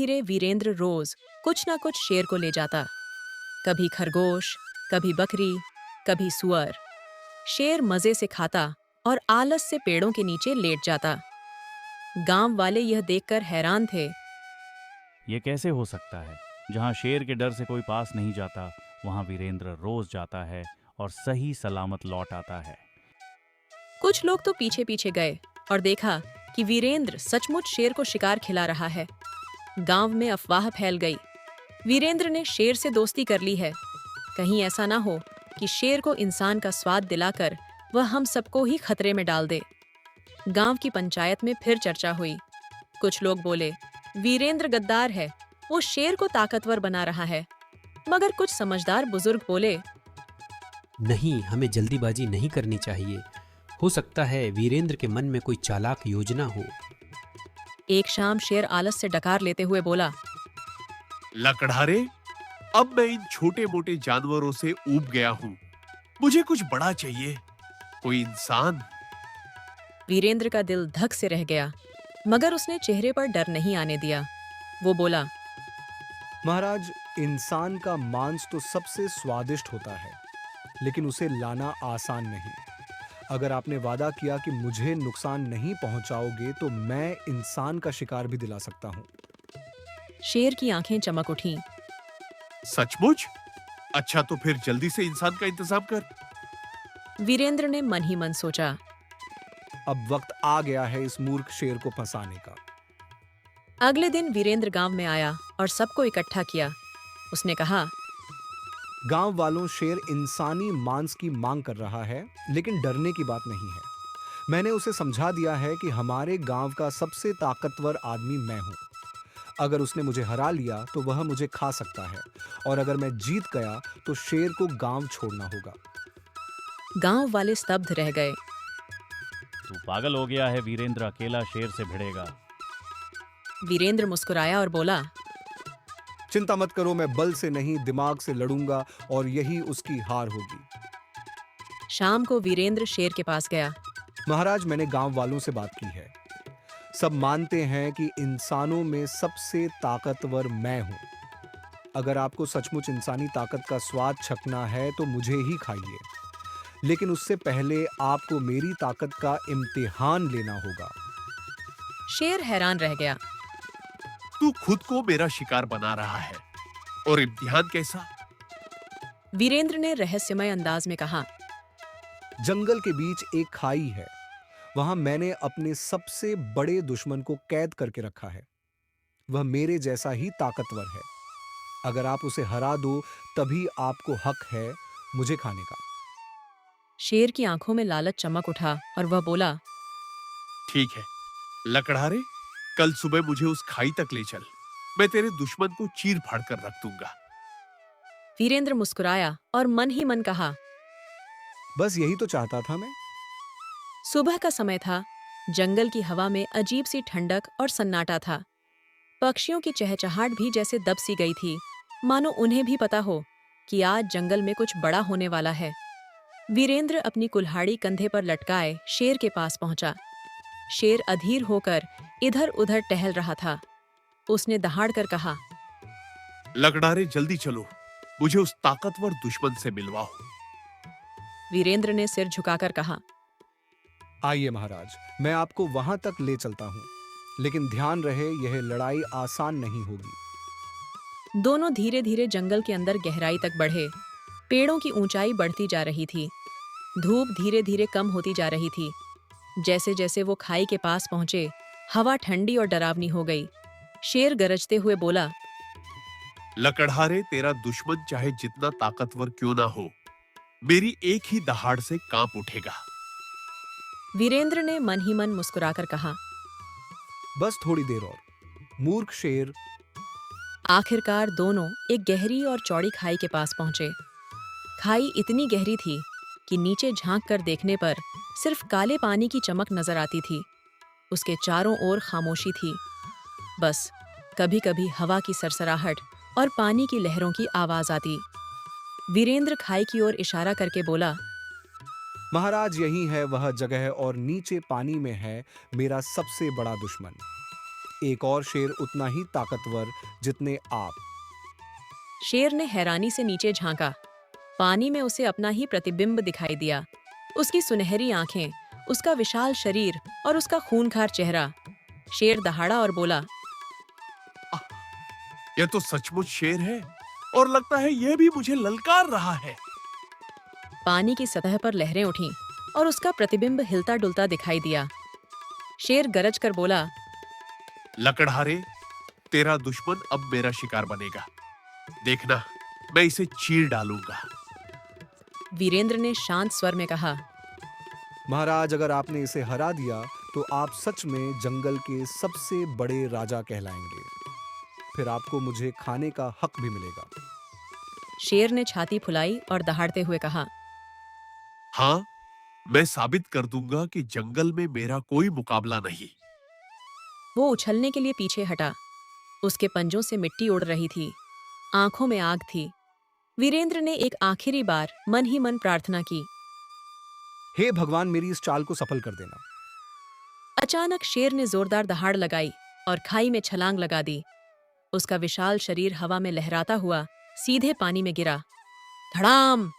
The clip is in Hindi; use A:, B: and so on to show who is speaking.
A: धीरे वीरेंद्र रोज कुछ ना कुछ शेर को ले जाता। कभी खरगोश, कभी बकरी, कभी सुअर। शेर मजे से खाता और आलस से पेड़ों के नीचे लेट जाता। गांव वाले यह देखकर हैरान थे।
B: ये कैसे हो सकता है? जहाँ शेर के डर से कोई पास नहीं जाता, वहाँ वीरेंद्र रोज जाता है और सही सलामत लौट आता है।
A: कुछ लोग तो पीछे पीछे गए और देखा कि वीरेंद्र सचमुच शेर को शिकार खिला रहा है। गांव में अफवाह फैल गई। वीरेंद्र ने शेर से दोस्ती कर ली है। कहीं ऐसा ना हो कि शेर को इंसान का स्वाद दिलाकर वह हम सबको ही खतरे में डाल दे। गांव की पंचायत में फिर चर्चा हुई। कुछ लोग बोले, वीरेंद्र गद्दार है, वो शेर को ताकतवर बना रहा है। मगर कुछ समझदार बुजुर्ग बोले,
C: नहीं, हमें जल्दीबाजी नहीं करनी चाहिए। हो सकता है वीरेंद्र के मन में कोई चालाक योजना हो।
A: एक शाम शेर आलस से डकार लेते हुए बोला,
D: लकड़हारे, अब मैं इन छोटे मोटे जानवरों से ऊब गया हूँ। मुझे कुछ बड़ा चाहिए, कोई इंसान।
A: वीरेंद्र का दिल धक से रह गया, मगर उसने चेहरे पर डर नहीं आने दिया। वो बोला,
E: महाराज, इंसान का मांस तो सबसे स्वादिष्ट होता है, लेकिन उसे लाना आसान नहीं। अगर आपने वादा किया कि मुझे नुकसान नहीं पहुंचाओगे, तो मैं इंसान का शिकार भी दिला सकता हूं।
A: शेर की आंखें चमक उठीं।
D: सचमुच? अच्छा, तो फिर जल्दी से इंसान का इंतजाम कर।
A: वीरेंद्र ने मन ही मन सोचा,
E: अब वक्त आ गया है इस मूर्ख शेर को फंसाने का।
A: अगले दिन वीरेंद्र गांव में आया और सबको इकट्ठा किया। उसने कहा,
E: गांव वालों, शेर इंसानी मांस की मांग कर रहा है, लेकिन डरने की बात नहीं है। मैंने उसे समझा दिया है कि हमारे गांव का सबसे ताकतवर आदमी मैं हूं। अगर उसने मुझे हरा लिया तो वह मुझे खा सकता है, और अगर मैं जीत गया तो शेर को गांव छोड़ना होगा।
A: गांव वाले स्तब्ध रह गए।
B: तू पागल हो गया है वीरेंद्र, अकेला शेर से भिड़ेगा।
A: वीरेंद्र मुस्कुराया और बोला,
E: चिंता मत करो, मैं बल से नहीं दिमाग से लड़ूंगा, और यही उसकी हार होगी।
A: शाम को वीरेंद्र शेर के पास गया।
E: महाराज, मैंने गांव वालों से बात की है। सब मानते हैं कि इंसानों में सबसे ताकतवर मैं हूं। अगर आपको सचमुच इंसानी ताकत का स्वाद चखना है तो मुझे ही खाइए, लेकिन उससे पहले आपको मेरी ताकत का इम्तिहान लेना होगा।
A: शेर हैरान रह गया।
D: तू खुद को मेरा शिकार बना रहा है, और इम्तिहान कैसा?
A: वीरेंद्र ने रहस्यमय अंदाज में कहा,
E: जंगल के बीच एक खाई है, वहां मैंने अपने सबसे बड़े दुश्मन को कैद करके रखा है। वह मेरे जैसा ही ताकतवर है। अगर आप उसे हरा दो, तभी आपको हक है मुझे खाने का।
A: शेर की आंखों में लालच चमक उठा और वह बोला,
D: ठीक है लकड़हारे, कल सुबह मुझे उस खाई तक ले चल। मैं तेरे दुश्मन को चीर फाड़ कर रख दूंगा।
A: वीरेंद्र मुस्कुराया और मन ही मन कहा,
E: बस यही तो चाहता था मैं।
A: सुबह का समय था। जंगल की हवा में अजीब सी ठंडक और सन्नाटा था। पक्षियों की चहचहाट भी जैसे दब सी गई थी, मानो उन्हें भी पता हो कि आज जंगल में कुछ बड़ा होने वाला है। वीरेंद्र अपनी कुल्हाड़ी कंधे पर लटकाए शेर के पास पहुंचा। शेर अधीर होकर इधर उधर टहल रहा था। उसने दहाड़ कर कहा,
D: लकड़हारे, जल्दी चलो, मुझे उस ताकतवर दुश्मन से मिलवाओ।
A: वीरेंद्र ने सिर झुकाकर कहा,
E: आइए महाराज, मैं आपको वहां तक ले चलता हूं, लेकिन ध्यान रहे यह लड़ाई आसान नहीं होगी।
A: दोनों धीरे धीरे जंगल के अंदर गहराई तक बढ़े। पेड़ों की ऊंचाई बढ़ती जा रही थी। धूप धीरे धीरे कम होती जा रही थी। जैसे जैसे वो खाई के पास पहुंचे, हवा ठंडी और डरावनी हो गई। शेर गरजते हुए बोला,
D: लकड़हारे, तेरा दुश्मन चाहे जितना ताकतवर क्यों ना हो, मेरी एक ही दहाड़ से कांप उठेगा।
A: वीरेंद्र ने मन ही मन मुस्कुराकर कहा,
E: बस थोड़ी देर और, मूर्ख शेर।
A: आखिरकार दोनों एक गहरी और चौड़ी खाई के पास पहुंचे। खाई इतनी गहरी थी कि नीचे झांक कर देखने पर सिर्फ काले पानी की चमक नजर आती थी। उसके चारों ओर खामोशी थी। बस कभी कभी हवा की सरसराहट और पानी की लहरों की आवाज आती। वीरेंद्र खाई की ओर इशारा करके बोला,
E: महाराज, यही है वह जगह, और नीचे पानी में है मेरा सबसे बड़ा दुश्मन। एक और शेर उतना ही ताकतवर जितने आप।
A: शेर ने हैरानी से नीचे झांका। पानी में उसे अपना ही प्रतिबिंब दिखाई दिया। उसकी सुनहरी आंखें, उसका विशाल शरीर और उसका खूंखार चेहरा। शेर दहाड़ा और बोला,
D: यह तो सचमुच शेर है और लगता है यह भी मुझे ललकार रहा है।
A: पानी की सतह पर लहरें उठीं और उसका प्रतिबिंब हिलता डुलता दिखाई दिया। शेर गरज कर बोला,
D: लकड़हारे, तेरा दुश्मन अब मेरा शिकार बनेगा। देखना, मैं इसे चीर डालूंगा।
A: वीरेंद्र ने शांत स्वर में कहा,
E: महाराज, अगर आपने इसे हरा दिया तो आप सच में जंगल के सबसे बड़े राजा कहलाएंगे। फिर आपको मुझे खाने का हक भी मिलेगा।
A: शेर ने छाती फुलाई और दहाड़ते हुए कहा,
D: हाँ, मैं साबित कर दूंगा कि जंगल में मेरा कोई मुकाबला नहीं।
A: वो उछलने के लिए पीछे हटा। उसके पंजों से मिट्टी उड़ रही थी, आंखों में आग थी। वीरेंद्र ने एक आखिरी बार मन ही मन प्रार्थना की।
E: हे भगवान, मेरी इस चाल को सफल कर देना।
A: अचानक शेर ने जोरदार दहाड़ लगाई और खाई में छलांग लगा दी। उसका विशाल शरीर हवा में लहराता हुआ सीधे पानी में गिरा। धड़ाम!